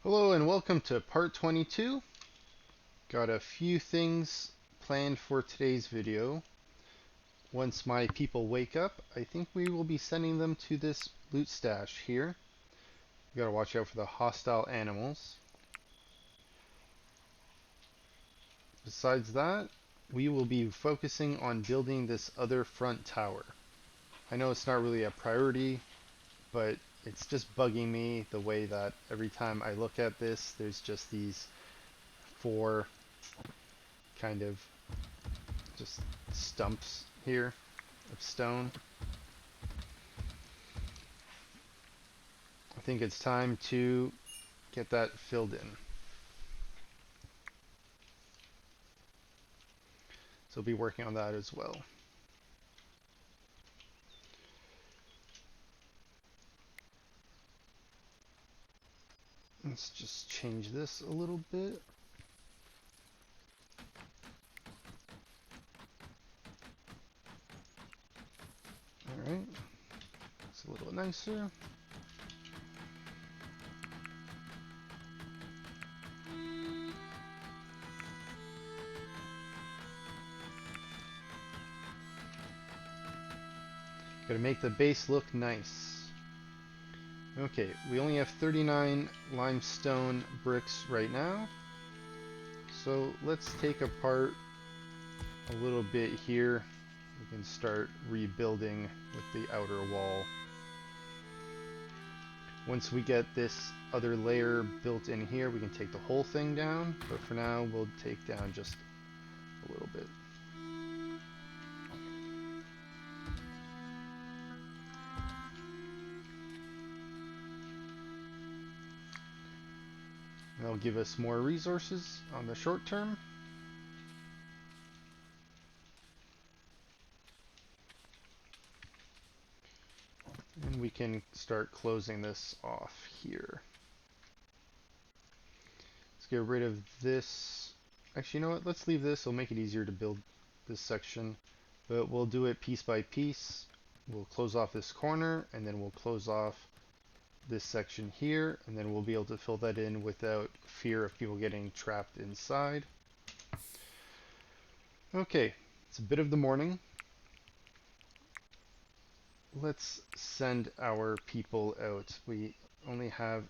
Hello and welcome to part 22. Got a few things planned for today's video. Once my people wake up, I think we will be sending them to this loot stash here. We gotta watch out for the hostile animals. Besides that, we will be focusing on building this other front tower. I know it's not really a priority, but it's just bugging me the way that every time I look at this, there's just these four kind of just stumps here of stone. I think it's time to get that filled in. So I'll be working on that as well. Let's just change this a little bit. Alright, it's a little nicer. Gotta make the base look nice. Okay, we only have 39 limestone bricks right now. So let's take apart a little bit here. We can start rebuilding with the outer wall. Once we get this other layer built in here, we can take the whole thing down, but for now we'll take down just a little bit. That'll give us more resources on the short term. And we can start closing this off here. Let's get rid of this. Actually, you know what? Let's leave this. It'll make it easier to build this section. But we'll do it piece by piece. We'll close off this corner, and then we'll close off this section here, and then we'll be able to fill that in without fear of people getting trapped inside. Okay, it's a bit of the morning. Let's send our people out. We only have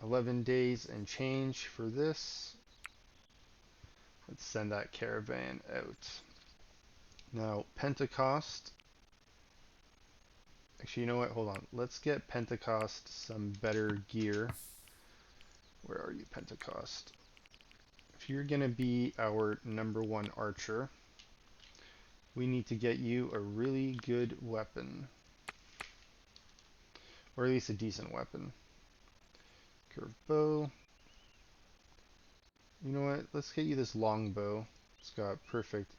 11 days and change for this. Let's send that caravan out. Now, Pentecost. Actually, you know what? Hold on. Let's get Pentecost some better gear. Where are you, Pentecost? If you're going to be our #1 archer, we need to get you a really good weapon. Or at least a decent weapon. Curved bow. You know what? Let's get you this longbow. It's got perfect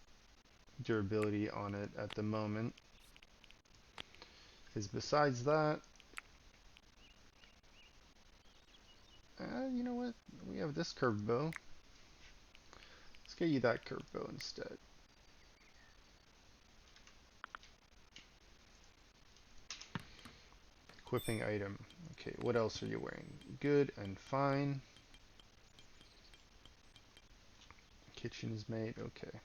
durability on it at the moment. Because besides that, you know what? We have this curved bow. Let's get you that curved bow instead. Equipping item. Okay, what else are you wearing? Good and fine. Kitchen is made. Okay.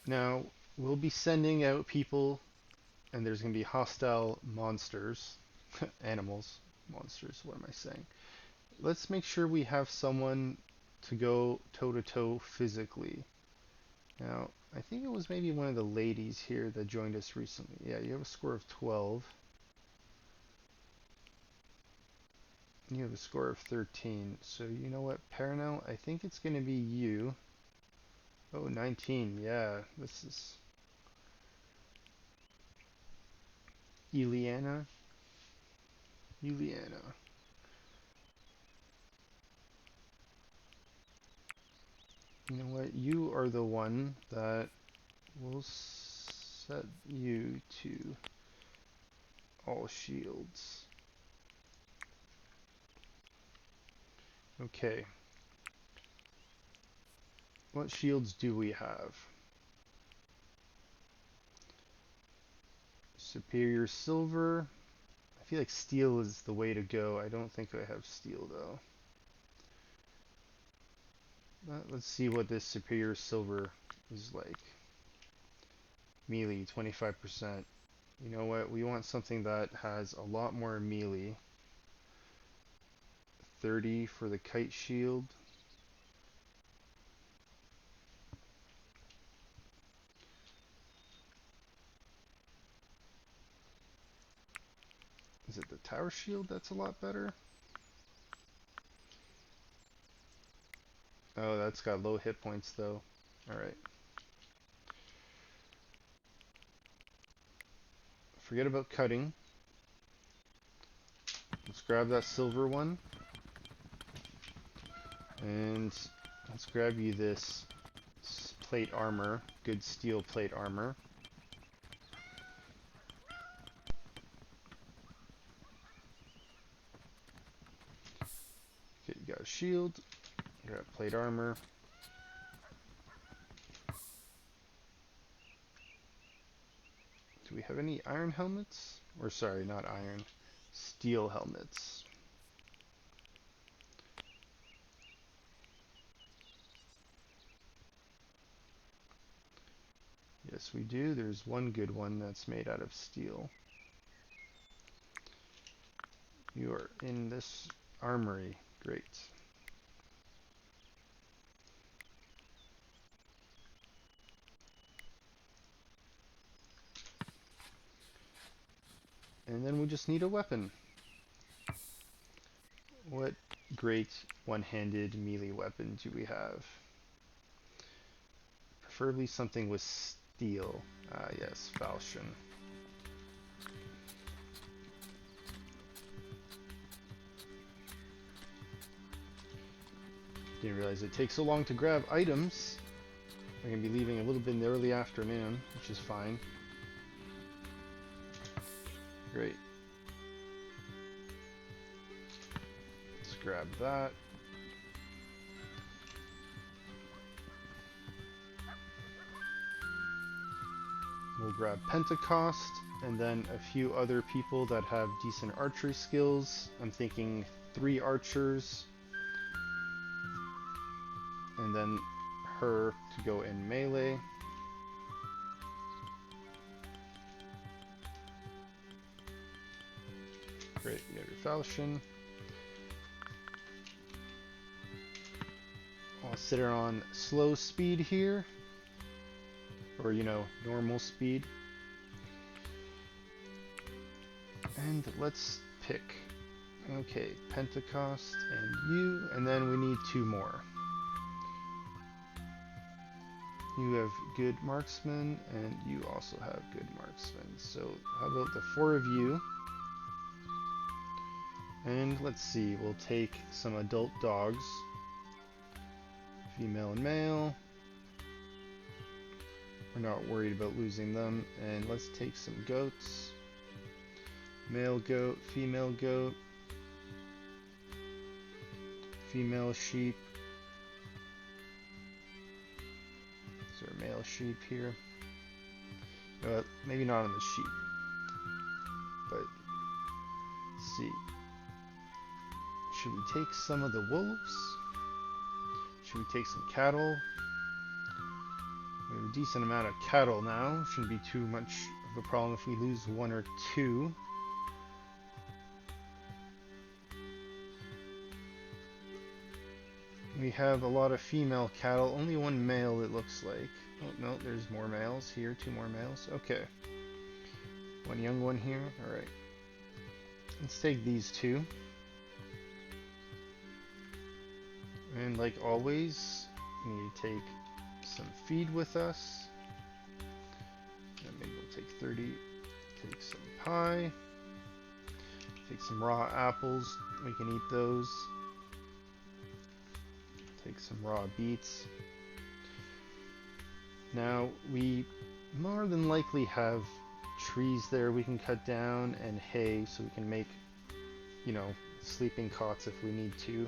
Now, we'll be sending out people, and there's going to be hostile monsters. Animals. Monsters, what am I saying? Let's make sure we have someone to go toe-to-toe physically. Now, I think it was maybe one of the ladies here that joined us recently. Yeah, you have a score of 12. You have a score of 13. So you know what, Paranel? I think it's going to be you. Oh, 19. Yeah, this is Eliana. Eliana. You know what? You are the one that will set you to all shields. Okay. What shields do we have? Superior silver. I feel like steel is the way to go. I don't think I have steel though. Let's see what this superior silver is like. Melee, 25%. You know what? We want something that has a lot more melee. 30 for the kite shield. Is it the tower shield that's a lot better? Oh, that's got low hit points though. Alright. Forget about cutting. Let's grab that silver one. And let's grab you this plate armor. Good steel plate armor. Okay, you got a shield. You got plate armor. Do we have any iron helmets? Or sorry, not iron. Steel helmets. Yes, we do. There's one good one that's made out of steel. You are in this armory. Great. And then we just need a weapon. What great one-handed melee weapon do we have? Preferably something with steel. Ah, yes, falchion. Didn't realize it takes so long to grab items. We're going to be leaving a little bit in the early afternoon, which is fine. Great. Let's grab that. We'll grab Pentecost, and then a few other people that have decent archery skills. I'm thinking 3 archers, and then her to go in melee. Great, you have your falchion. I'll sit her on slow speed here, or you know, normal speed. And let's pick, okay, Pentecost and you, and then we need 2 more. You have good marksman, and you also have good marksman. So how about the 4 of you? And let's see, we'll take some adult dogs. Female and male. We're not worried about losing them. And let's take some goats. Male goat, female goat. Female sheep. Is there a male sheep here? Maybe not on the sheep. But let's see. Should we take some of the wolves? Should we take some cattle? We have a decent amount of cattle now. Shouldn't be too much of a problem if we lose 1 or 2. We have a lot of female cattle. Only 1 male, it looks like. Oh, no, there's more males here. 2 more males. Okay. 1 young one here. Alright. Let's take these 2. And like always, we need to take some feed with us. And maybe we'll take 30. Take some pie. Take some raw apples. We can eat those. Take some raw beets. Now, we more than likely have trees there we can cut down and hay so we can make, you know, sleeping cots if we need to.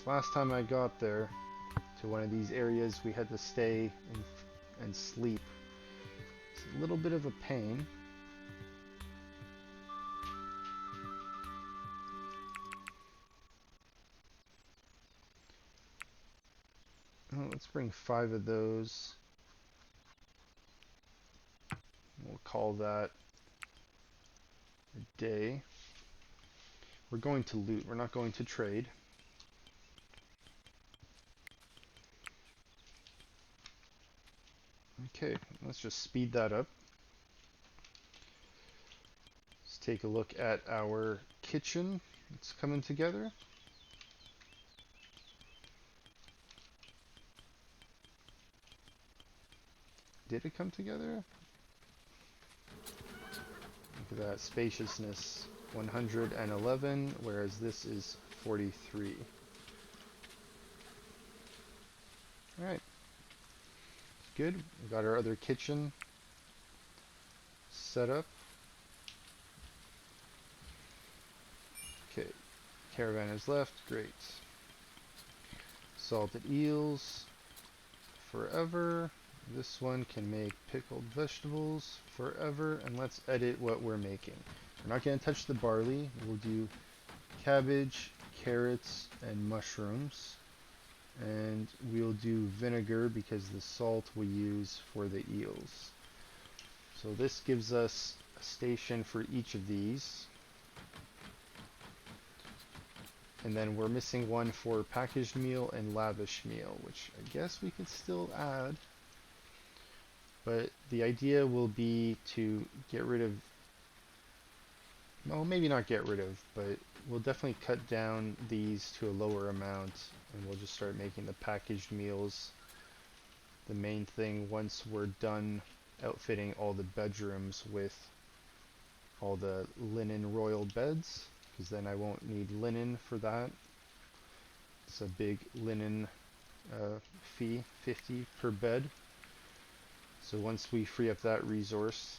Last time I got there to one of these areas, we had to stay and sleep. It's a little bit of a pain. let's bring 5 of those. We'll call that a day. We're going to loot, we're not going to trade. Okay, let's just speed that up. Let's take a look at our kitchen. It's coming together. Did it come together? Look at that spaciousness. 111, whereas this is 43. Alright. Good. We got our other kitchen set up. Okay. Caravan is left. Great. Salted eels. Forever. This one can make pickled vegetables forever. And let's edit what we're making. We're not going to touch the barley. We'll do cabbage, carrots, and mushrooms. And we'll do vinegar because the salt we use for the eels. So this gives us a station for each of these. And then we're missing one for packaged meal and lavish meal, which I guess we could still add. But the idea will be to get rid of, well, maybe not get rid of, but we'll definitely cut down these to a lower amount, and we'll just start making the packaged meals the main thing once we're done outfitting all the bedrooms with all the linen royal beds, because then I won't need linen for that. It's a big linen fee, 50 per bed. So once we free up that resource,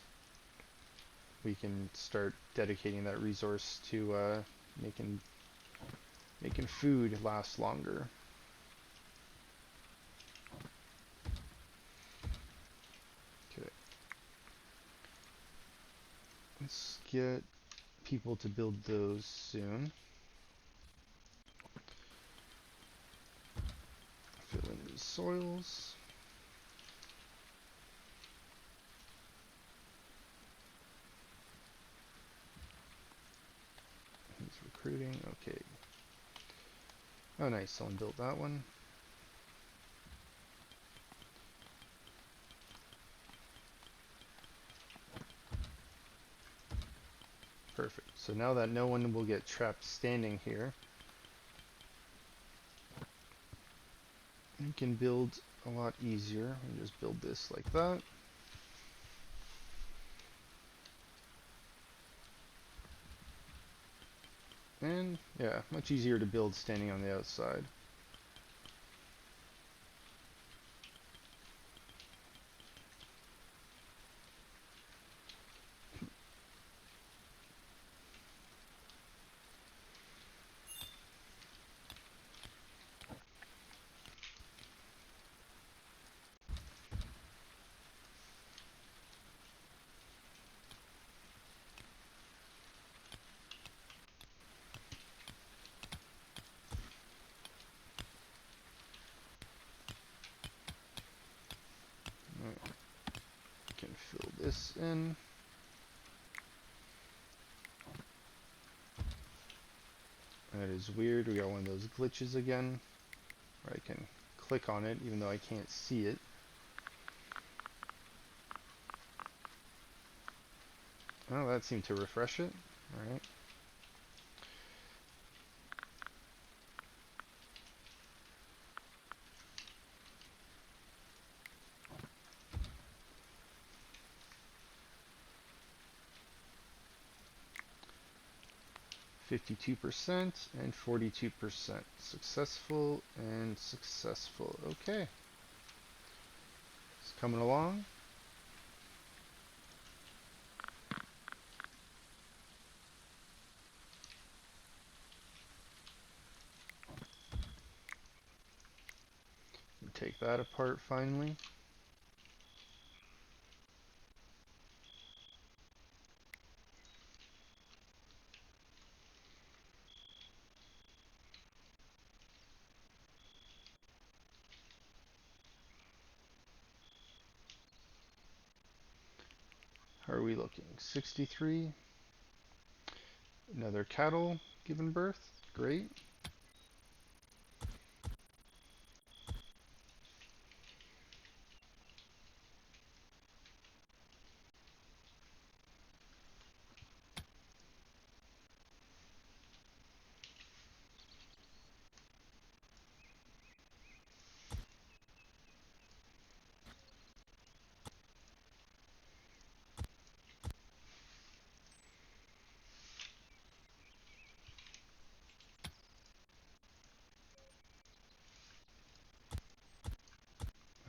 we can start dedicating that resource to making food last longer. Okay. Let's get people to build those soon. Fill in these soils. He's recruiting. Okay. Oh, nice. Someone built that one. Perfect. So now that no one will get trapped standing here, you can build a lot easier. You just build this like that. And yeah, much easier to build standing on the outside. Can fill this in. That is weird. We got one of those glitches again, where I can click on it even though I can't see it. Oh, that seemed to refresh it. Alright. %, and 42%. Successful and successful. Okay. It's coming along. Take that apart finally. How are we looking? 63. Another cattle given birth. Great.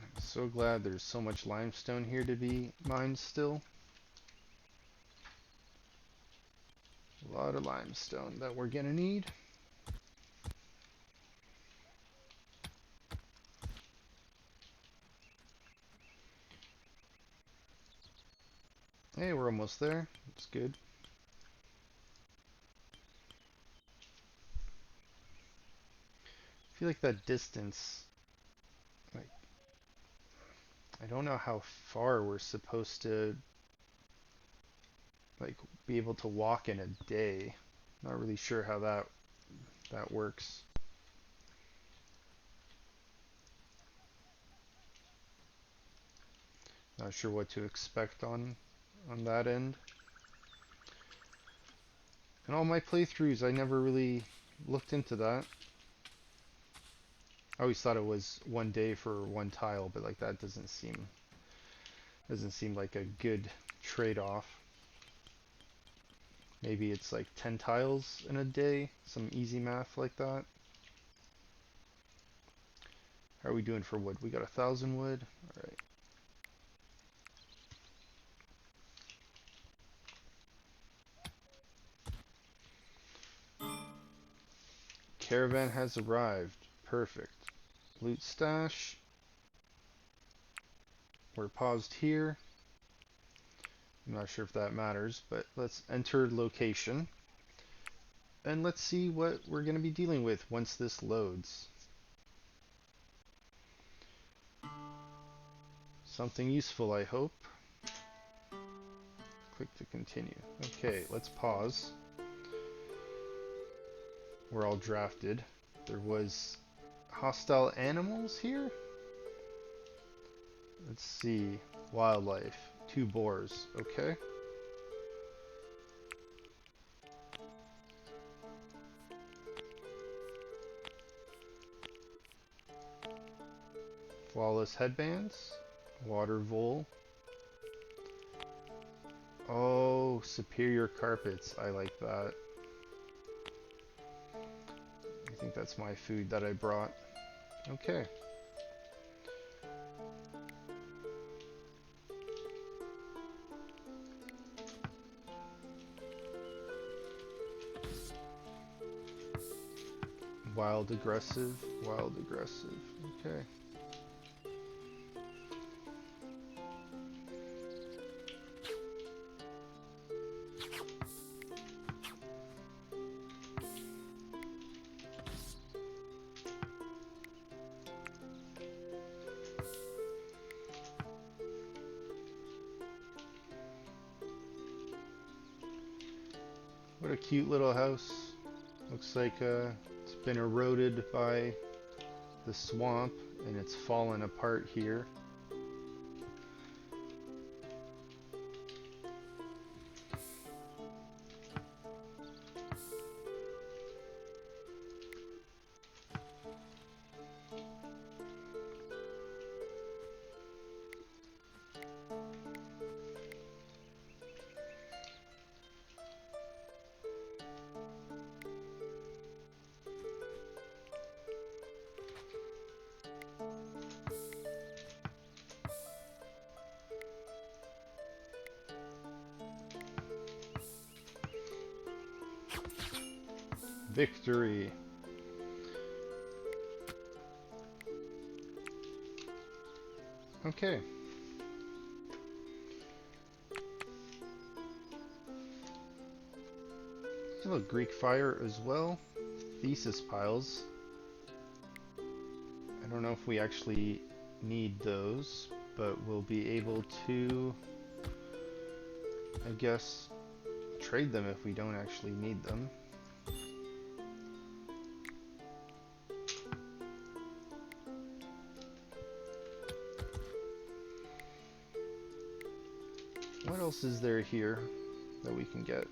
I'm so glad there's so much limestone here to be mined still. A lot of limestone that we're gonna need. Hey, we're almost there. It's good. I feel like that distance, like, I don't know how far we're supposed to, like, be able to walk in a day. Not really sure how that works. Not sure what to expect on that end. In all my playthroughs, I never really looked into that. I always thought it was one day for one tile, but like that doesn't seem like a good trade-off. Maybe it's like 10 tiles in a day, some easy math like that. How are we doing for wood? We got 1,000 wood. All right. Caravan has arrived. Perfect. Loot stash. We're paused here. I'm not sure if that matters, but let's enter location. And let's see what we're going to be dealing with once this loads. Something useful, I hope. Click to continue. Okay, let's pause. We're all drafted. There was hostile animals here? Let's see. Wildlife. 2 boars. Okay. Flawless headbands. Water vole. Oh, superior carpets. I like that. I think that's my food that I brought. Okay. Wild aggressive. Wild aggressive. Okay. What a cute little house. Looks like it's been eroded by the swamp and it's fallen apart here. Victory. Okay. Hello, Greek fire as well. Thesis piles. I don't know if we actually need those, but we'll be able to I guess trade them if we don't actually need them. What else is there here that we can get?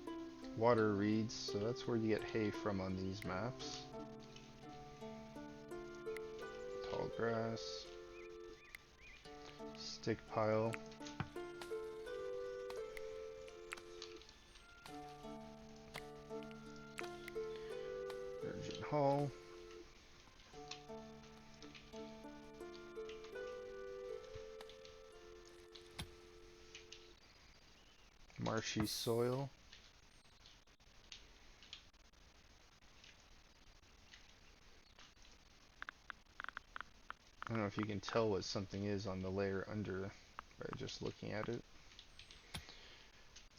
Water reeds, so that's where you get hay from on these maps. Tall grass. Stick pile. Virgin Hall. Marshy soil. I don't know if you can tell what something is on the layer under by just looking at it.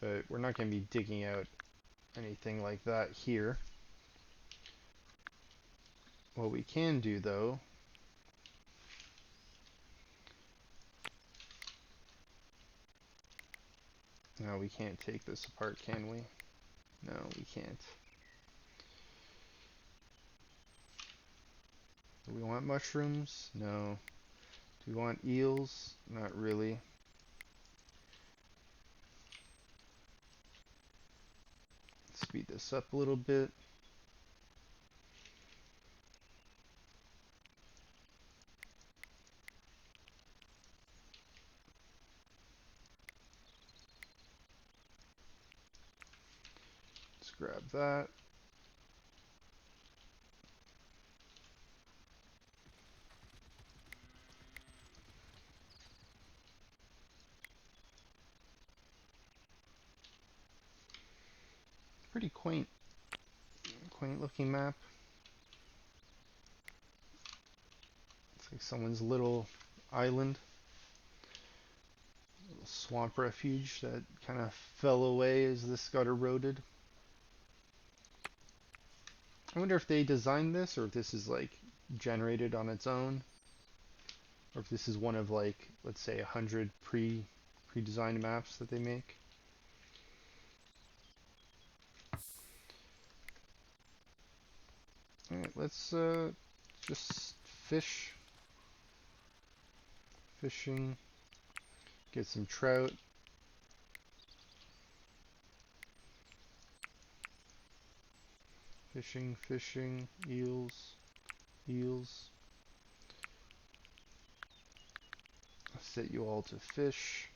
But we're not going to be digging out anything like that here. What we can do though, no, we can't take this apart, can we? No, we can't. Do we want mushrooms? No. Do we want eels? Not really. Speed this up a little bit. Let's grab that. Pretty quaint looking map. It's like someone's little island, little swamp refuge that kind of fell away as this got eroded. I wonder if they designed this or if this is like generated on its own, or if this is one of like, let's say 100 pre-designed maps that they make. Alright, let's just fishing, get some trout. Fishing, eels. I'll set you all to fish.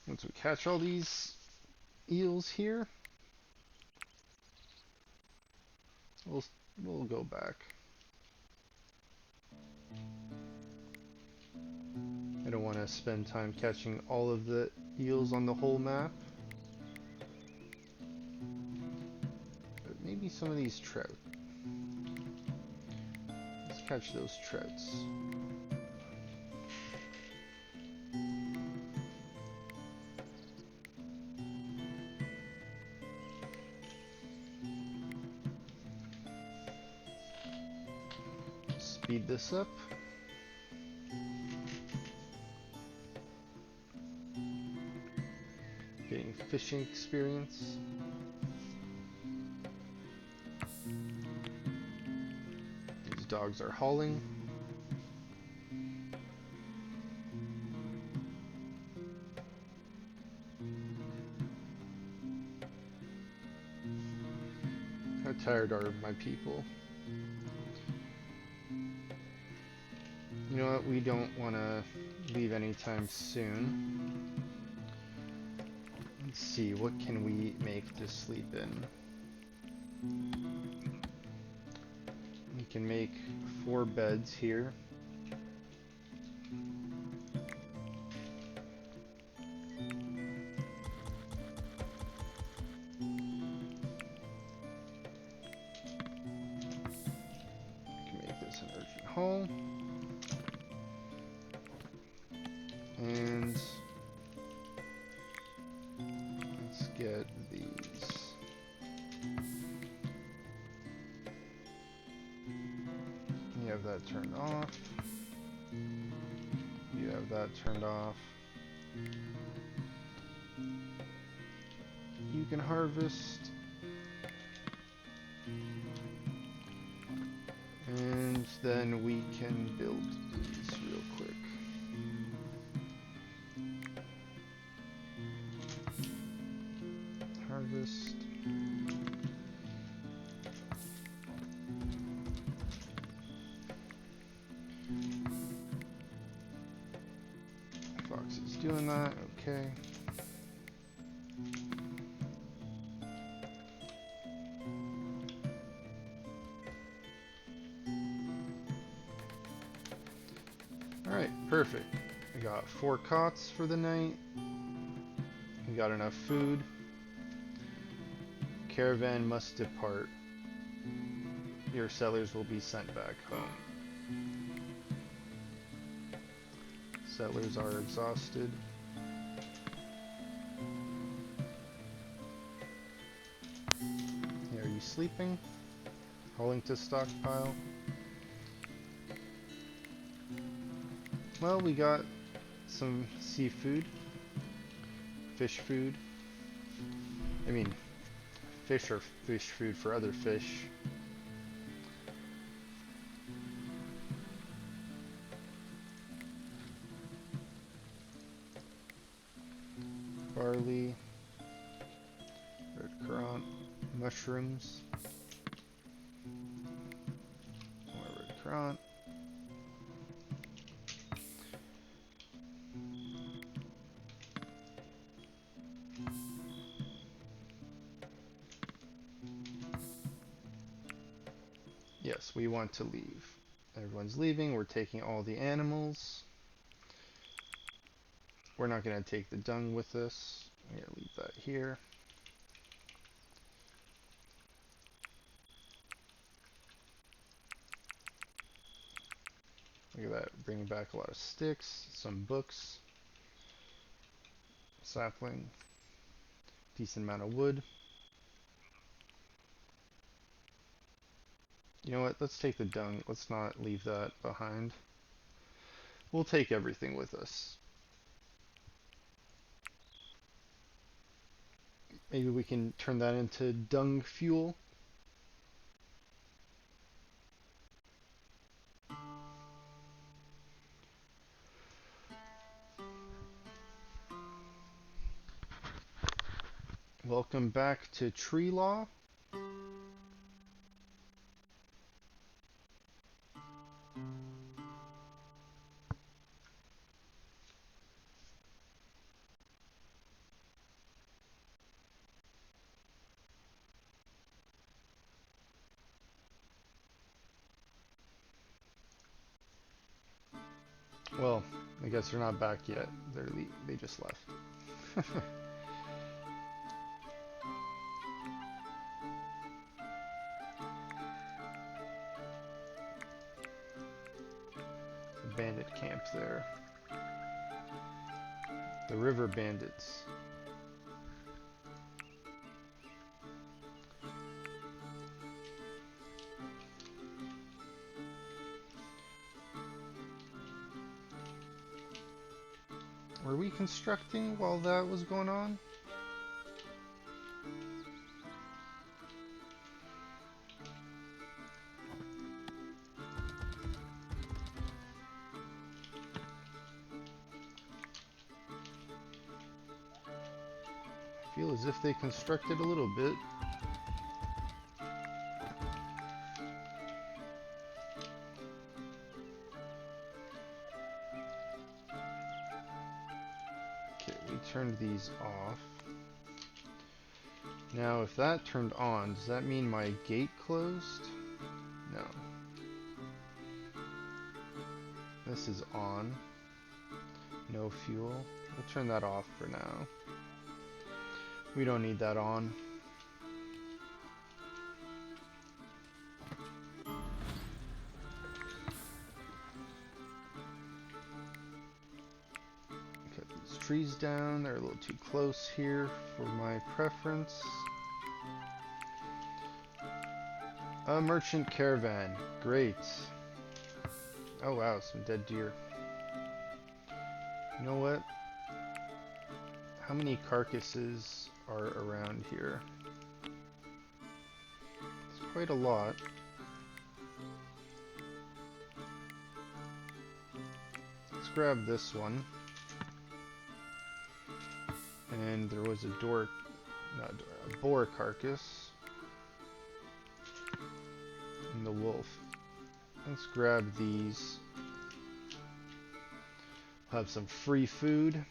Once we catch all these eels here, we'll go back. I don't want to spend time catching all of the eels on the whole map. But maybe some of these trout. Let's catch those trouts. Speed this up. Getting fishing experience. These dogs are hauling. How tired are my people? You know what? We don't want to leave anytime soon. Let's see, what can we make to sleep in? We can make 4 beds here. We can make this an urgent hall. And let's get these. You have that turned off. You have that turned off. You can harvest. And then we can build these real quick. Harvest. Fox is doing that, okay. Alright, perfect. We got 4 cots for the night. We got enough food. Caravan must depart. Your settlers will be sent back home. Settlers are exhausted. Are you sleeping? Hauling to stockpile? Well, we got some seafood. Fish food. I mean, fish or fish food for other fish. Barley. Red currant. Mushrooms. More red currant. Yes, we want to leave. Everyone's leaving. We're taking all the animals. We're not going to take the dung with us. I'm going to leave that here. Look at that. Bringing back a lot of sticks, some books, sapling, decent amount of wood. You know what? Let's take the dung. Let's not leave that behind. We'll take everything with us. Maybe we can turn that into dung fuel. Welcome back to Treelaw. Well, I guess they're not back yet. They just left. Bandit camp there. The river bandits. Were we constructing while that was going on? I feel as if they constructed a little bit. Okay, we turned these off. Now, if that turned on, does that mean my gate closed? No. This is on. No fuel. We'll turn that off for now. We don't need that on. Cut these trees down. They're a little too close here for my preference. A merchant caravan. Great. Oh wow, some dead deer. You know what? how many carcasses are around here? It's quite a lot. Let's grab this one. And there was a a boar carcass. And the wolf. Let's grab these. Have some free food.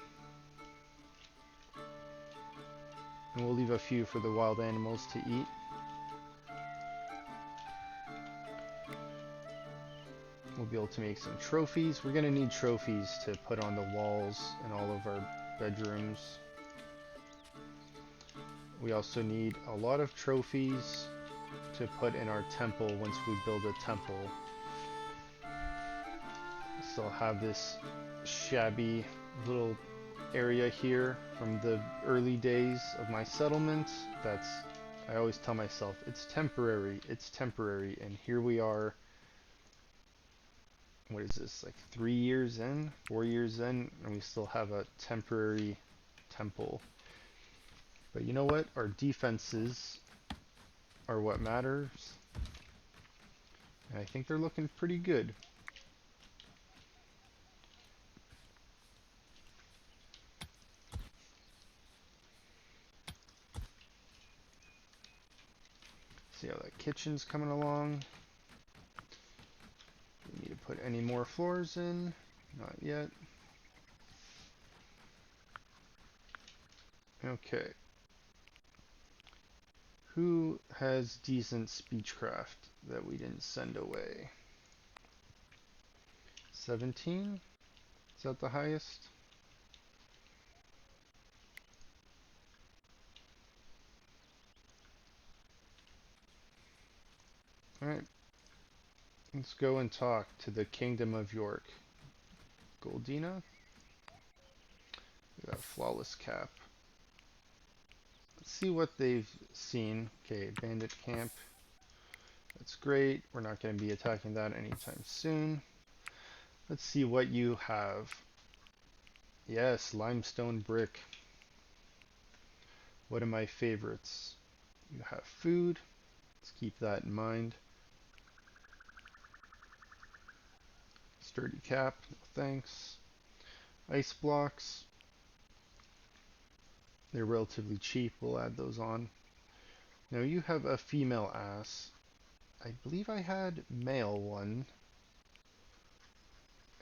And we'll leave a few for the wild animals to eat. We'll be able to make some trophies. We're going to need trophies to put on the walls in all of our bedrooms. We also need a lot of trophies to put in our temple once we build a temple. So I'll have this shabby little area here from the early days of my settlement. I always tell myself, it's temporary, and here we are. What is this, like 3 years in, 4 years in, and we still have a temporary temple. But you know what? Our defenses are what matters. And I think they're looking pretty good. See how that kitchen's coming along. We need to put any more floors in. Not yet. Okay. Who has decent speechcraft that we didn't send away? 17? Is that the highest? Alright. Let's go and talk to the Kingdom of York. Goldina? We got a flawless cap. Let's see what they've seen. Okay, bandit camp. That's great. We're not going to be attacking that anytime soon. Let's see what you have. Yes, limestone brick. One of my favorites. You have food. Let's keep that in mind. Sturdy cap. No thanks. Ice blocks. They're relatively cheap. We'll add those on. Now you have a female ass. I believe I had male one.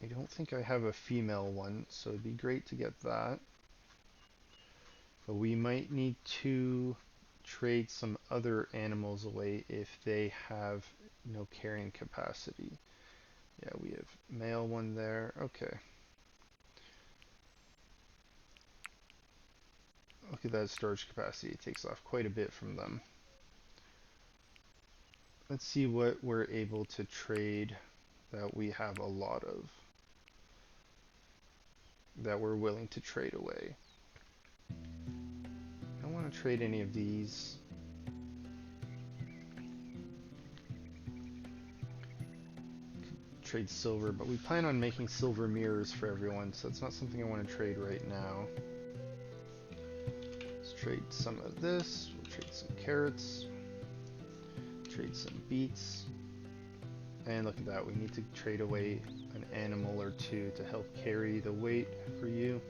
I don't think I have a female one, so it'd be great to get that. But we might need to trade some other animals away if they have no carrying capacity. Yeah, we have male one there. Okay. Look at that storage capacity. It takes off quite a bit from them. Let's see what we're able to trade that we have a lot of. That we're willing to trade away. I don't want to trade any of these. Trade silver, but we plan on making silver mirrors for everyone, so it's not something I want to trade right now. Let's trade some of this. We'll trade some carrots. Trade some beets. And look at that, we need to trade away an animal or two to help carry the weight for you.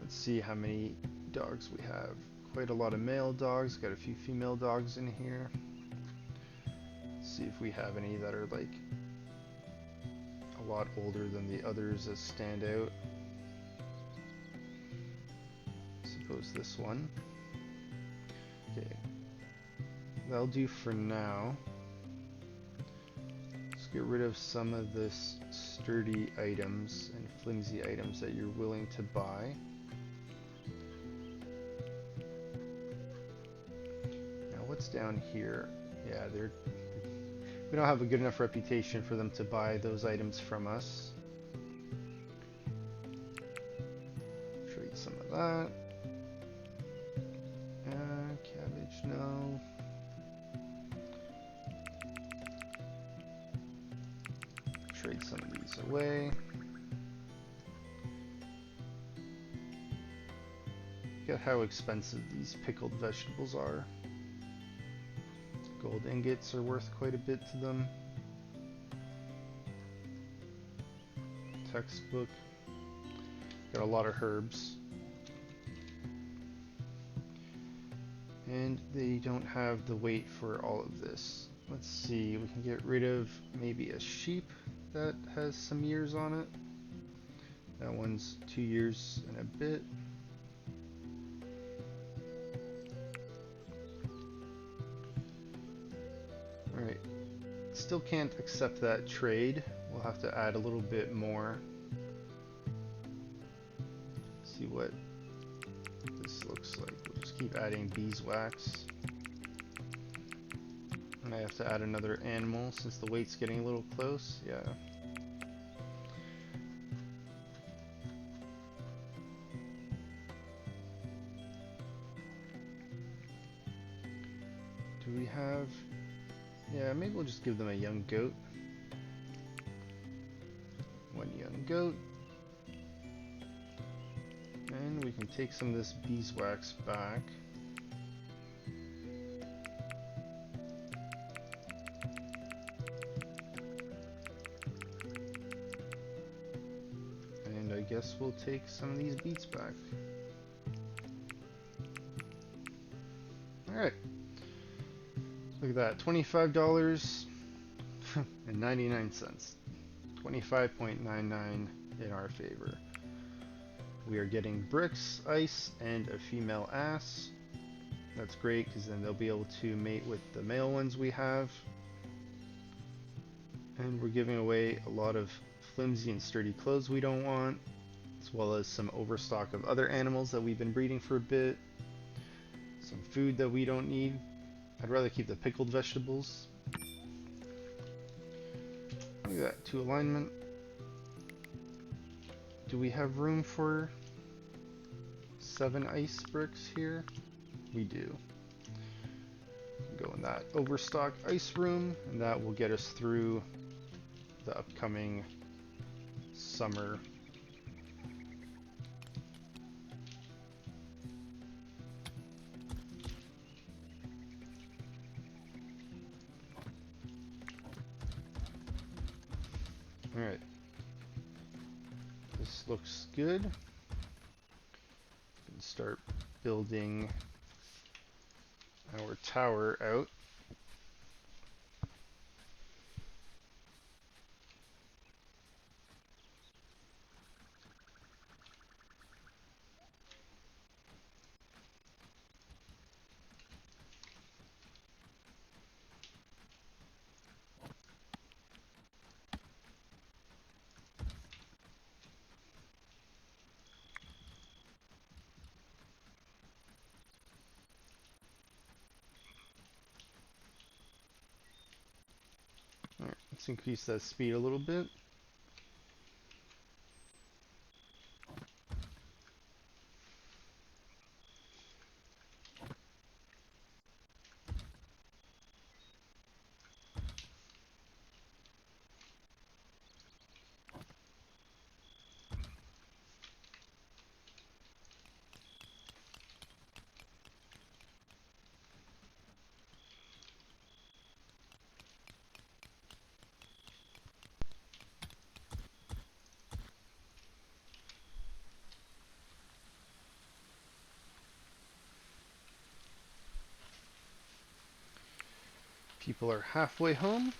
Let's see how many dogs we have. Quite a lot of male dogs, got a few female dogs in here. Let's see if we have any that are like a lot older than the others that stand out. Suppose this one. Okay, that'll do for now. Let's get rid of some of this sturdy items and flimsy items that you're willing to buy. Now what's down here? Yeah, we don't have a good enough reputation for them to buy those items from us. Trade some of that. Cabbage, no. Trade some of these away. look at how expensive these pickled vegetables are. Gold ingots are worth quite a bit to them. Textbook. Got a lot of herbs. And they don't have the weight for all of this. Let's see, we can get rid of maybe a sheep that has some years on it. That one's 2 years and a bit. Alright, still can't accept that trade. We'll have to add a little bit more. See what this looks like. We'll just keep adding beeswax. And I have to add another animal since the weight's getting a little close. Yeah. Do we have... Yeah, maybe we'll just give them a young goat. One young goat. And we can take some of this beeswax back. And I guess we'll take some of these beets back. Alright. Look at that, $25 and 99 cents. 25.99 in our favor. We are getting bricks, ice, and a female ass. That's great because then they'll be able to mate with the male ones we have. And we're giving away a lot of flimsy and sturdy clothes we don't want, as well as some overstock of other animals that we've been breeding for a bit. Some food that we don't need. I'd rather keep the pickled vegetables. Look at that, 2 alignment. Do we have room for 7 ice bricks here? We do. Go in that overstock ice room, and that will get us through the upcoming summer. Alright. This looks good. We can start building our tower out. Alright, let's increase that speed a little bit. People are halfway home.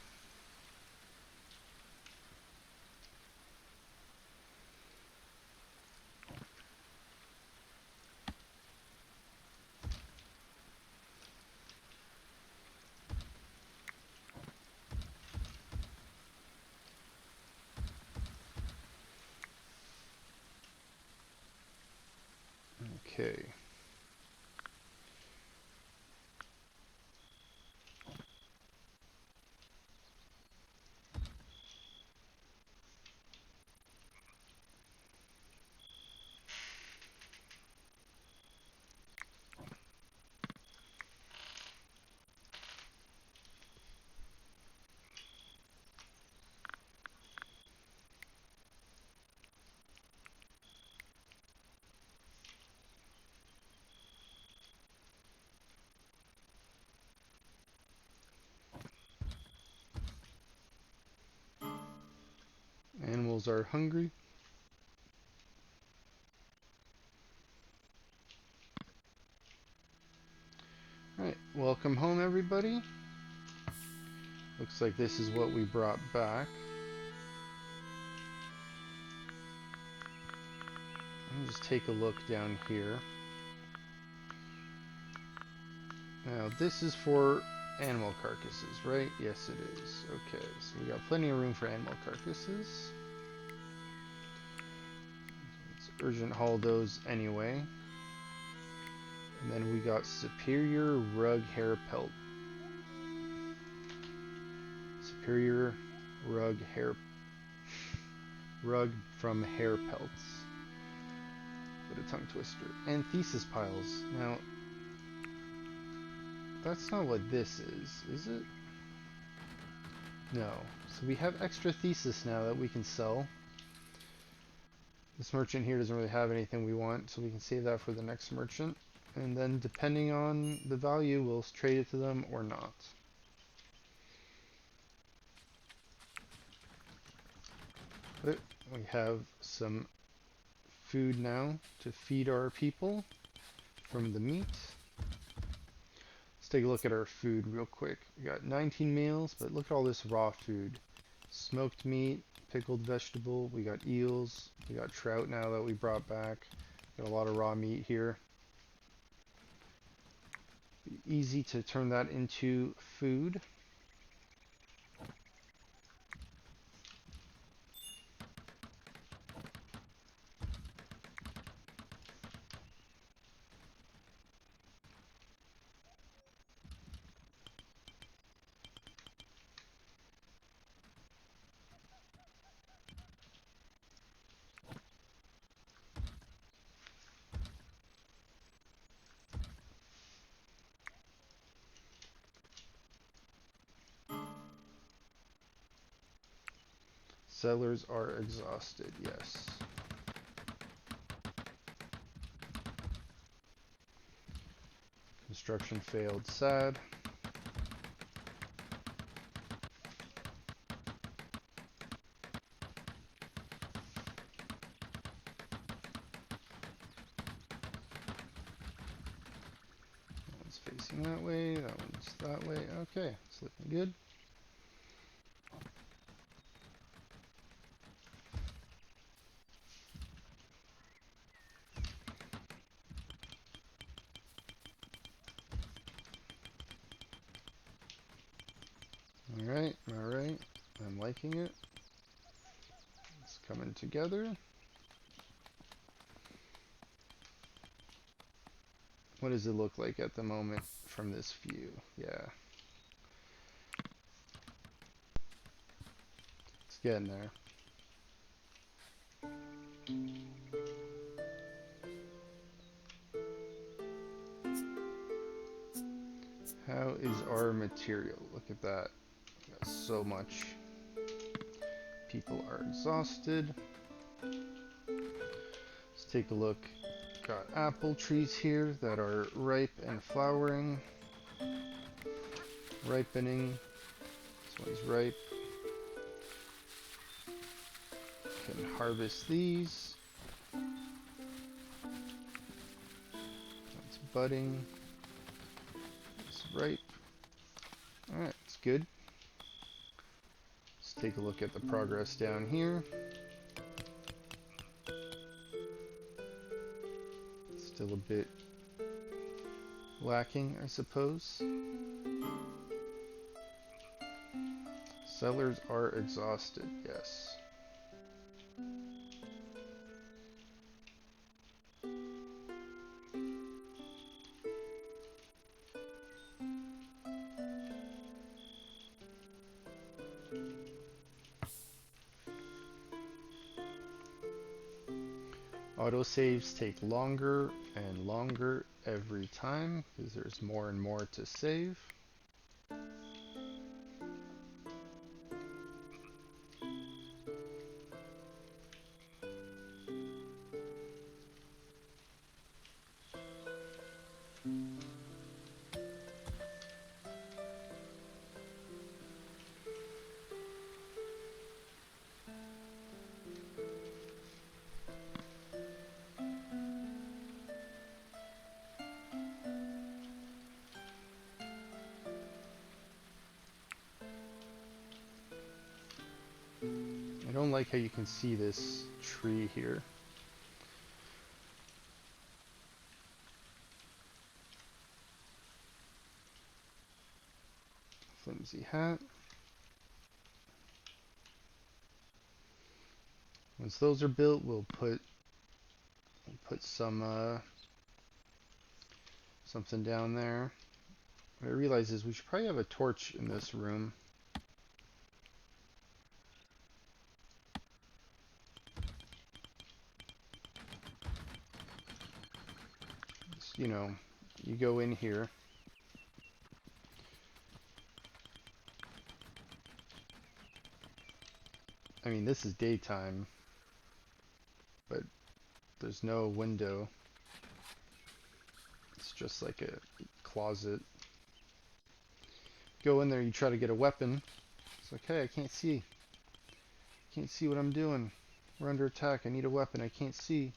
Okay. wolves are hungry. Alright, welcome home everybody. Looks like this is what we brought back. Let me just take a look down here. Now this is for animal carcasses, right? Yes it is. Okay, so we got plenty of room for animal carcasses. Let's urgent haul those anyway. And then we got superior rug hair pelt. Superior rug from hair pelts. What a tongue twister. And thesis piles. Now, that's not what this is it? No. So we have extra thesis now that we can sell. This merchant here doesn't really have anything we want, so we can save that for the next merchant. And then depending on the value, we'll trade it to them or not. But we have some food now to feed our people from the meat. Let's take a look at our food real quick. We got 19 meals, but look at all this raw food. Smoked meat, pickled vegetable, we got eels, we got trout now that we brought back. Got a lot of raw meat here. Easy to turn that into food. Settlers are exhausted, yes. Construction failed, sad. That one's facing that way, that one's that way. Okay, it's looking good. Alright, alright. I'm liking it. It's coming together. What does it look like at the moment from this view? Yeah. It's getting there. How is our material? Look at that. We got so much. People are exhausted. Let's take a look. Got apple trees here that are ripe and flowering. Ripening. This one's ripe. Can harvest these. That's budding. It's ripe. Alright, it's good. Let's take a look at the progress down here. Still a bit lacking, I suppose. Settlers are exhausted, yes. Autosaves take longer and longer every time because there's more and more to save. don't like how you can see this tree here. Flimsy hat. Once those are built, we'll put some something down there. What I realize is we should probably have a torch in this room. Just, you know, you go in here. I mean, this is daytime, but there's no window. It's just like a closet. Go in there, you try to get a weapon. It's like, hey, I can't see. Can't see what I'm doing. We're under attack. I need a weapon. I can't see.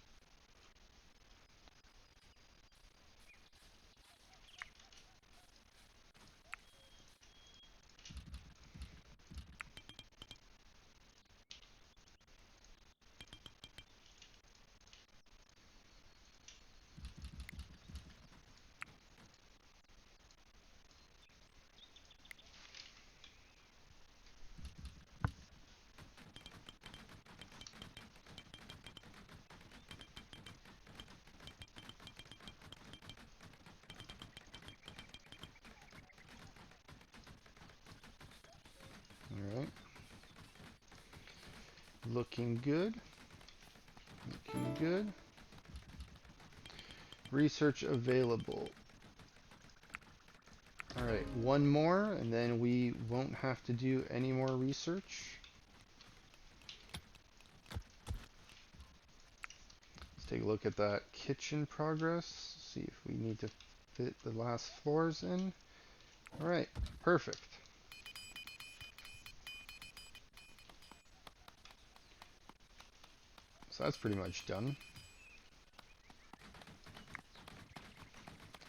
Alright. Looking good. Looking good. Research available. Alright, one more, and then we won't have to do any more research. Let's take a look at that kitchen progress. See if we need to fit the last floors in. Alright, perfect. So that's pretty much done.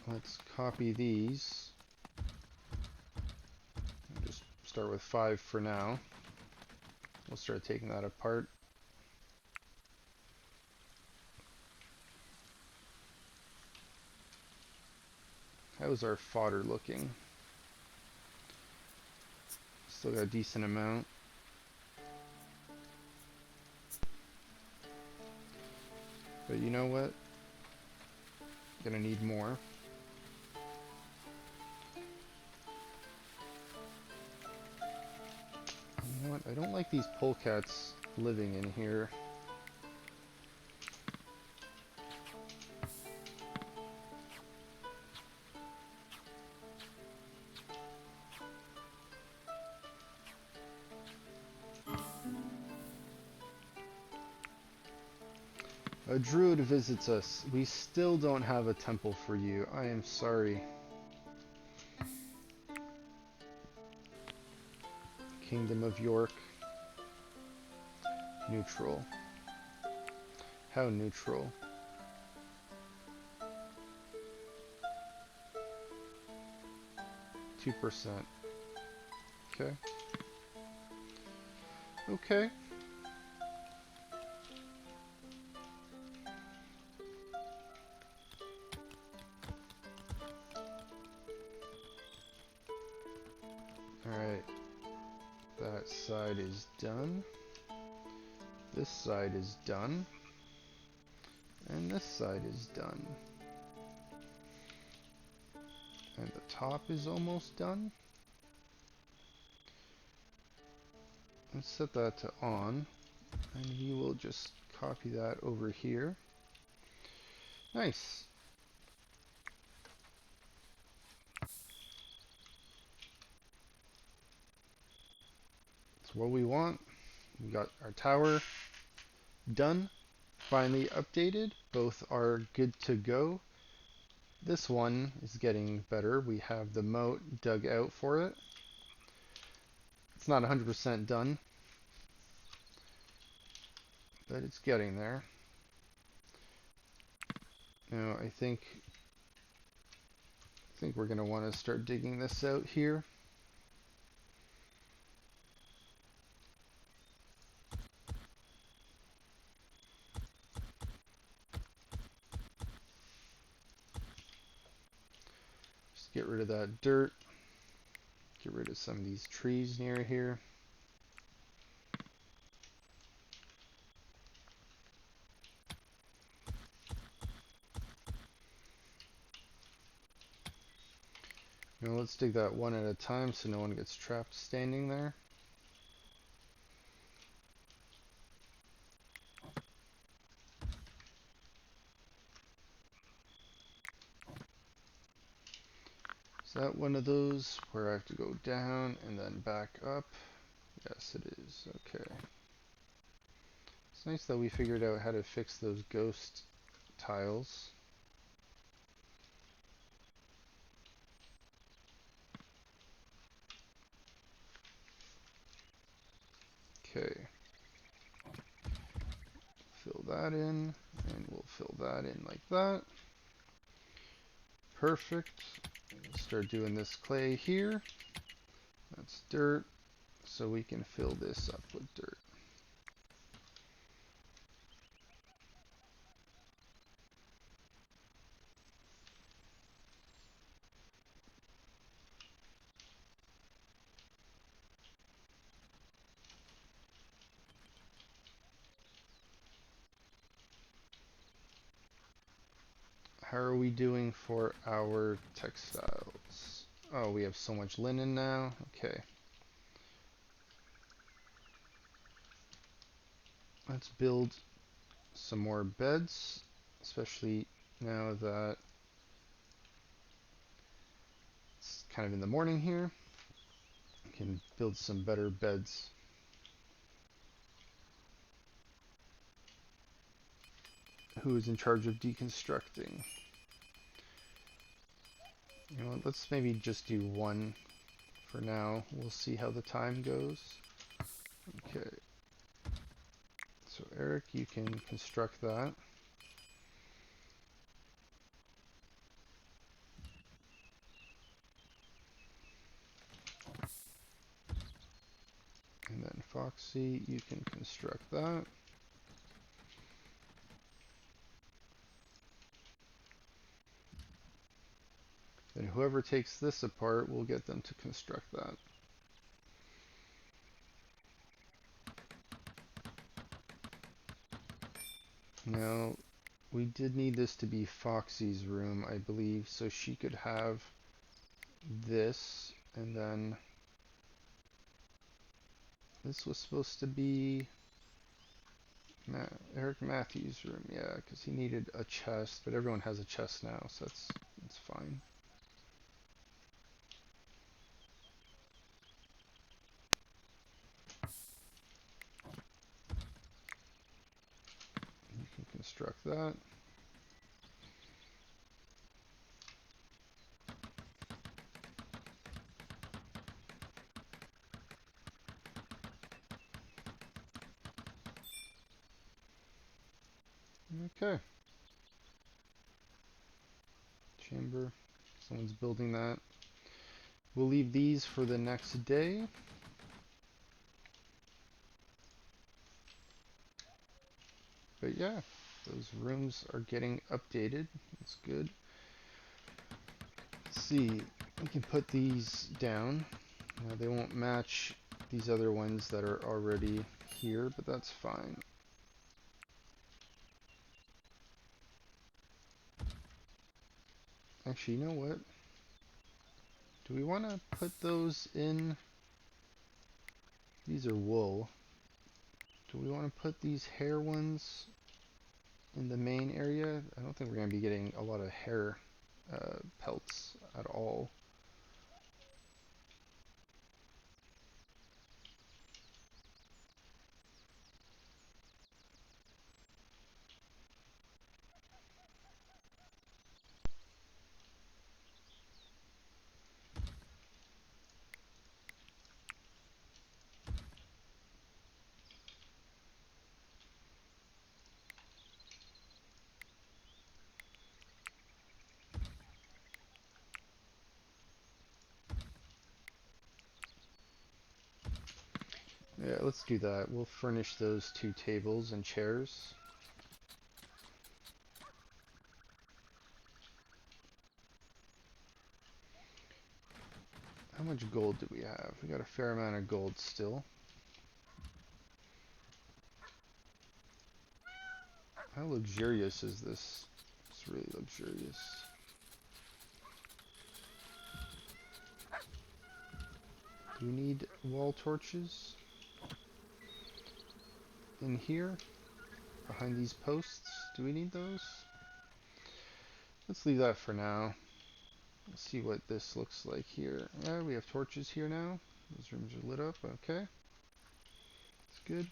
Let's copy these. I'll just start with 5 for now. We'll start taking that apart. How's our fodder looking? Still got a decent amount. But you know what? Gonna need more. You know what? I don't like these polecats living in here. A druid visits us. We still don't have a temple for you. I am sorry. Kingdom of York. Neutral. How neutral? %. Okay. Okay. Alright. That side is done. This side is done. And this side is done. And the top is almost done. Let's set that to on. And we will just copy that over here. Nice. That's what we want. We got our tower done. Finally updated. Both are good to go. This one is getting better. We have the moat dug out for it. It's not 100% done, but it's getting there. Now I think we're going to want to start digging this out here. get rid of that dirt. Get rid of some of these trees near here. Now let's dig that one at a time so no one gets trapped standing there. Is that one of those where I have to go down and then back up? Yes, it is. Okay. It's nice that we figured out how to fix those ghost tiles. Okay. Fill that in, and we'll fill that in like that. Perfect. Start doing this clay here. That's dirt, so we can fill this up with dirt. How are we doing for our textiles? Oh, we have so much linen now. Okay. Let's build some more beds, especially now that it's kind of in the morning here. We can build some better beds. Who is in charge of deconstructing? You know what, let's maybe just do one for now. We'll see how the time goes. Okay. So Eric, you can construct that. And then Foxy, you can construct that. Then whoever takes this apart, we'll get them to construct that. Now, we did need this to be Foxy's room, I believe, so she could have this, and then this was supposed to be Eric Matthews' room, yeah, because he needed a chest, but everyone has a chest now, so that's fine. You can construct that. Okay. Chamber. Someone's building that. We'll leave these for the next day. But yeah, those rooms are getting updated. That's good. Let's see. We can put these down. Now they won't match these other ones that are already here, but that's fine. Actually, you know what? Do we want to put those in? These are wool. Do we want to put these hair ones in the main area? I don't think we're going to be getting a lot of hair pelts at all. Yeah, let's do that. We'll furnish those 2 tables and chairs. How much gold do we have? We got a fair amount of gold still. How luxurious is this? It's really luxurious. Do we need wall torches? In here? Behind these posts? Do we need those? Let's leave that for now. Let's see what this looks like here. Yeah, we have torches here now. Those rooms are lit up. Okay. That's good.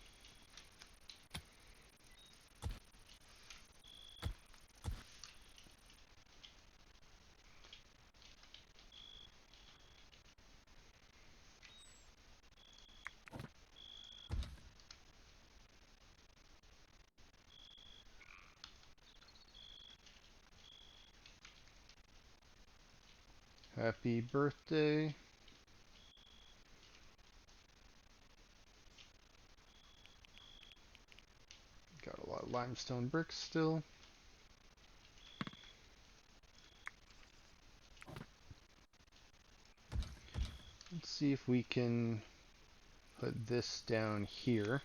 Happy birthday. Got a lot of limestone bricks still. Let's see if we can put this down here.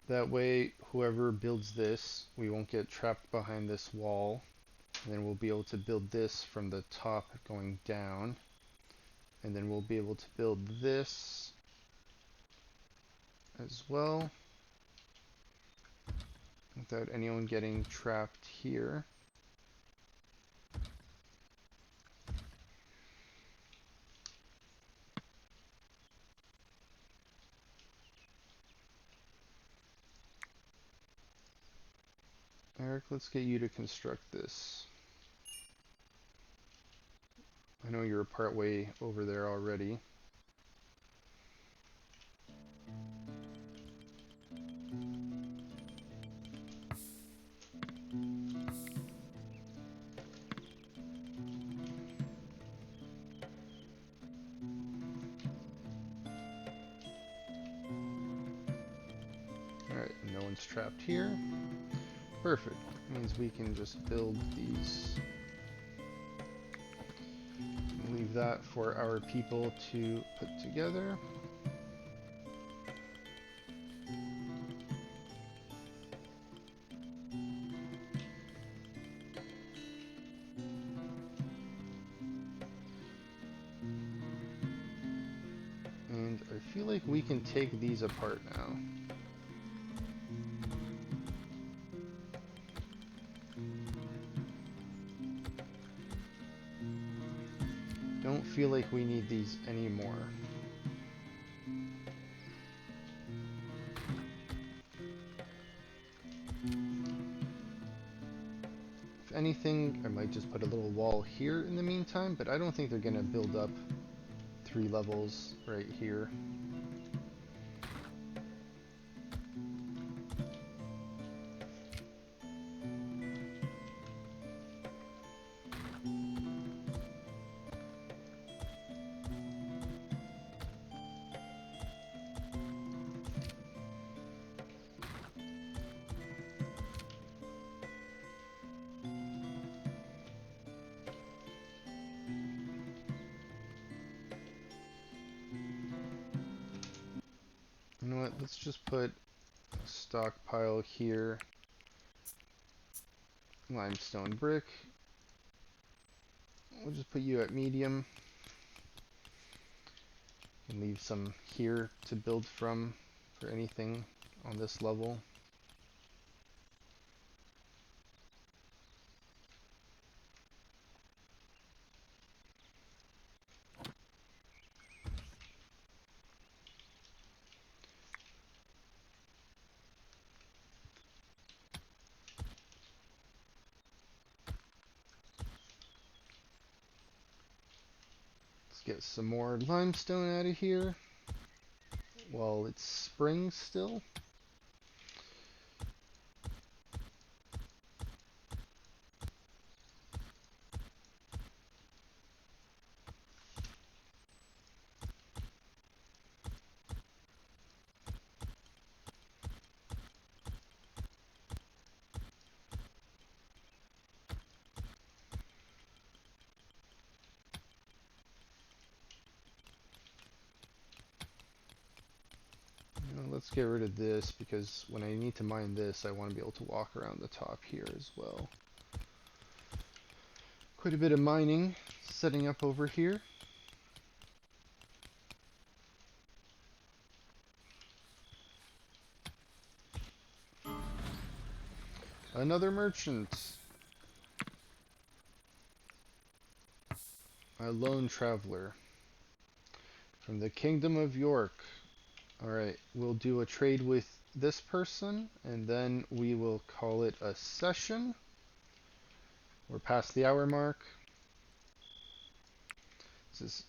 That way, whoever builds this, we won't get trapped behind this wall. And then we'll be able to build this from the top going down. And then we'll be able to build this as well without anyone getting trapped here. Eric, let's get you to construct this. I know you're part way over there already. Alright, no one's trapped here. Perfect. Means we can just build these. Leave that for our people to put together. And I feel like we can take these apart now. Don't feel like we need these anymore. If anything, I might just put a little wall here in the meantime, but I don't think they're going to build up 3 levels right here. You know what, let's just put a stockpile here. Limestone brick. We'll just put you at medium. And leave some here to build from for anything on this level. Get some more limestone out of here while it's spring still. let's get rid of this, because when I need to mine this, I want to be able to walk around the top here as well. Quite a bit of mining setting up over here. Another merchant. A lone traveler from the Kingdom of York. Alright, we'll do a trade with this person, and then we will call it a session. We're past the hour mark. This is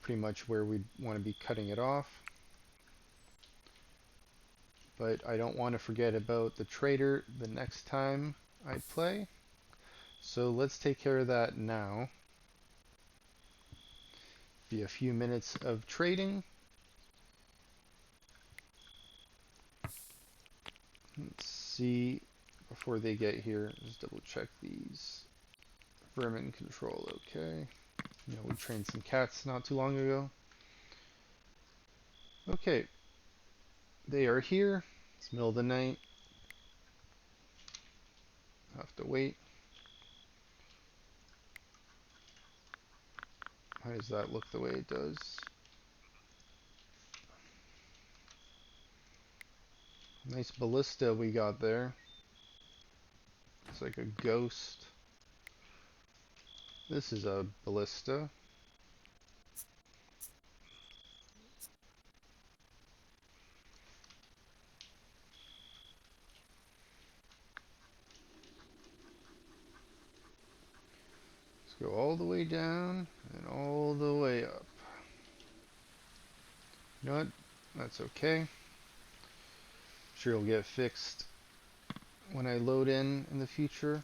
pretty much where we want to be cutting it off. But I don't want to forget about the trader the next time I play. So let's take care of that now. Be a few minutes of trading. Let's see, before they get here, just double check these. Vermin control, okay. You know, we trained some cats not too long ago. Okay, they are here. It's middle of the night. I'll have to wait. Why does that look the way it does? Nice ballista we got there. It's like a ghost. This is a ballista. Let's go all the way down and all the way up. You know what? That's okay. Sure it'll get fixed when I load in the future.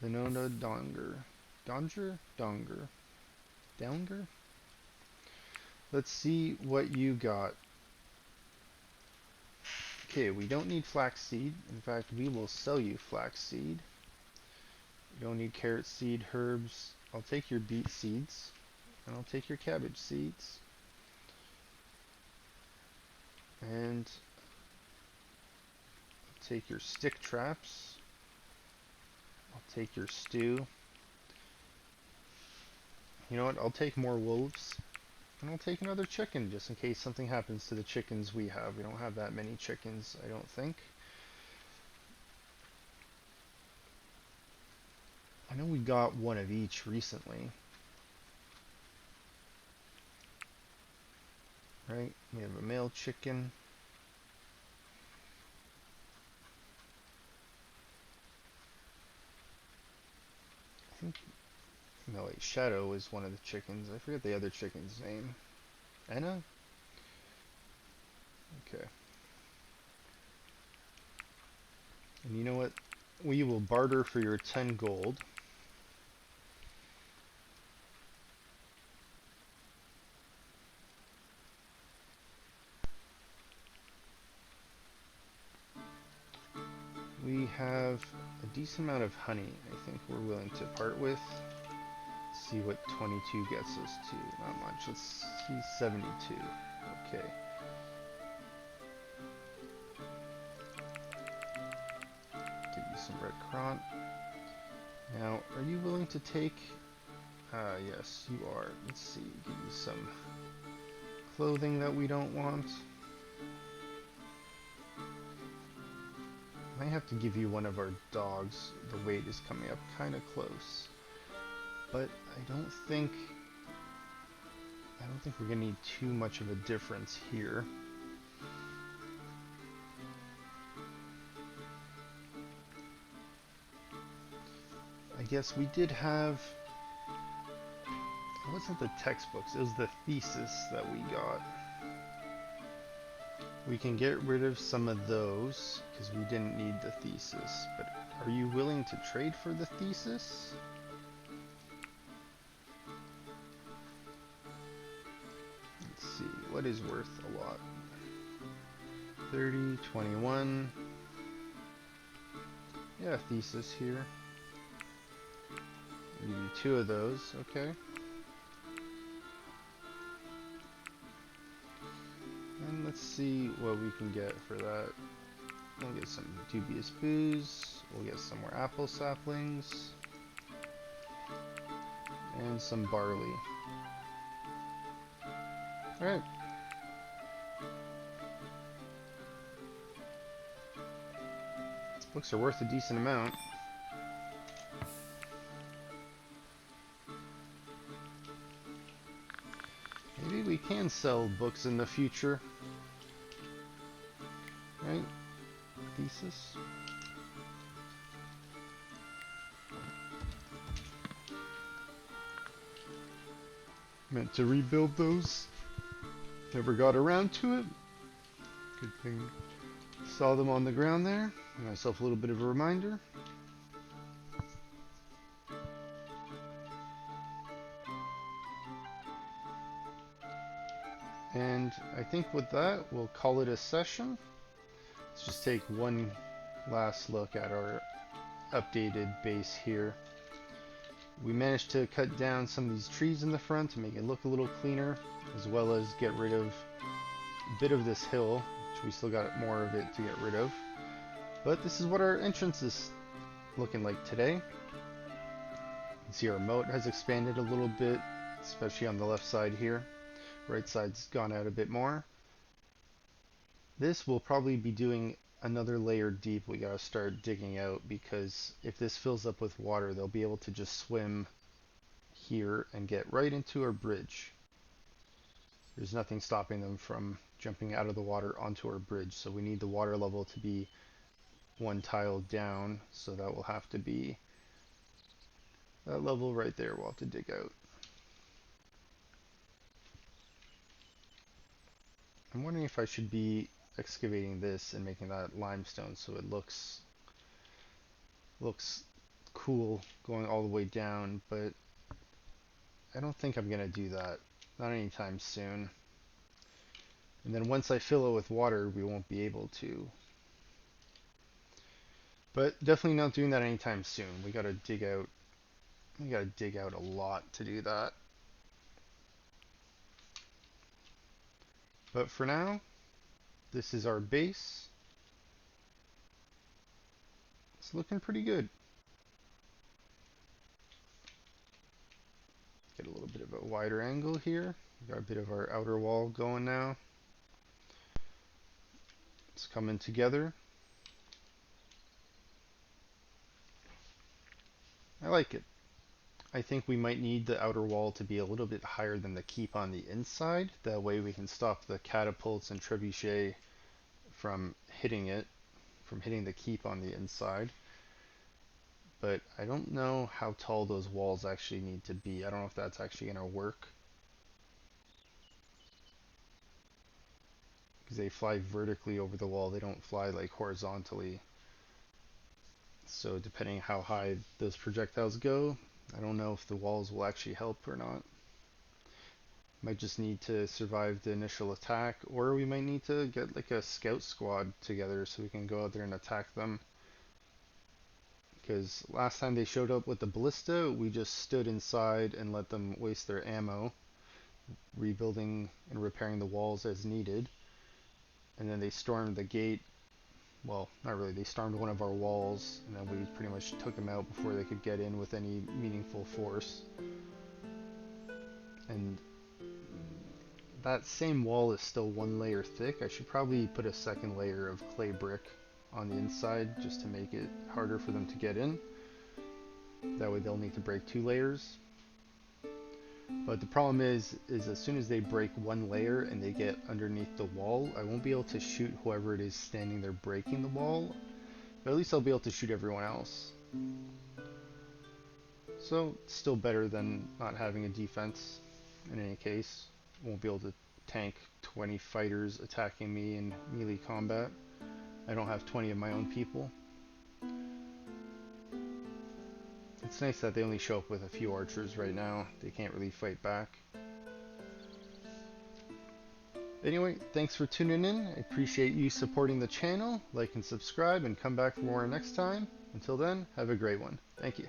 Venona Donger. Donger? Downger? Let's see what you got. Okay, we don't need flaxseed. In fact, we will sell you flaxseed. You don't need carrot seed, herbs. I'll take your beet seeds. And I'll take your cabbage seeds. And I'll take your stick traps. I'll take your stew. You know what? I'll take more wolves. And I'll take another chicken, just in case something happens to the chickens we have. We don't have that many chickens, I don't think. I know we got one of each recently. Right? We have a male chicken. I think... No, wait, Shadow is one of the chickens. I forget the other chicken's name. Anna? Okay. And you know what? We will barter for your 10 gold. We have a decent amount of honey I think we're willing to part with. Let's see what 22 gets us to. Not much. Let's see 72. Okay. Give you some red cront. Now, are you willing to take... yes, you are. Let's see. Give you some clothing that we don't want. I have to give you one of our dogs. The weight is coming up kind of close. But I don't think we're gonna need too much of a difference here. I guess we did have... It wasn't the textbooks, it was the thesis that we got. We can get rid of some of those, because we didn't need the thesis. But are you willing to trade for the thesis? Let's see, what is worth a lot? 30, 21. Yeah, thesis here. I'll give you 2 of those, okay. Let's see what we can get for that. We'll get some dubious booze. We'll get some more apple saplings. And some barley. Alright. These books are worth a decent amount. Maybe we can sell books in the future. Right? Thesis. Meant to rebuild those. Never got around to it. Good thing saw them on the ground there. Give myself a little bit of a reminder. And I think with that, we'll call it a session. Let's just take one last look at our updated base here. We managed to cut down some of these trees in the front to make it look a little cleaner, as well as get rid of a bit of this hill, which we still got more of it to get rid of. But this is what our entrance is looking like today. You can see our moat has expanded a little bit, especially on the left side here. Right side's gone out a bit more. This will probably be doing another layer deep. We gotta start digging out, because if this fills up with water, they'll be able to just swim here and get right into our bridge. There's nothing stopping them from jumping out of the water onto our bridge, so we need the water level to be one tile down, so that will have to be that level right there. We'll have to dig out. I'm wondering if I should be excavating this and making that limestone so it looks cool going all the way down, but I don't think I'm gonna do that. Not anytime soon. And then once I fill it with water, we won't be able to. But definitely not doing that anytime soon. We gotta dig out a lot to do that. But for now, this is our base. It's looking pretty good. Get a little bit of a wider angle here. We got a bit of our outer wall going now. It's coming together. I like it. I think we might need the outer wall to be a little bit higher than the keep on the inside. That way we can stop the catapults and trebuchet from hitting the keep on the inside. But I don't know how tall those walls actually need to be. I don't know if that's actually going to work, because they fly vertically over the wall. They don't fly like horizontally. So depending how high those projectiles go, I don't know if the walls will actually help or not. Might just need to survive the initial attack, or we might need to get like a scout squad together so we can go out there and attack them. Because last time they showed up with the ballista, we just stood inside and let them waste their ammo, rebuilding and repairing the walls as needed. And then they stormed the gate. Well, not really, they stormed one of our walls, and then we pretty much took them out before they could get in with any meaningful force. And that same wall is still one layer thick. I should probably put a second layer of clay brick on the inside just to make it harder for them to get in. That way they'll need to break 2 layers. But the problem is as soon as they break 1 layer and they get underneath the wall, I won't be able to shoot whoever it is standing there breaking the wall. But at least I'll be able to shoot everyone else. So it's still better than not having a defense in any case. Won't be able to tank 20 fighters attacking me in melee combat. I don't have 20 of my own people. It's nice that they only show up with a few archers right now. They can't really fight back. Anyway, thanks for tuning in. I appreciate you supporting the channel. Like and subscribe and come back for more next time. Until then, have a great one. Thank you.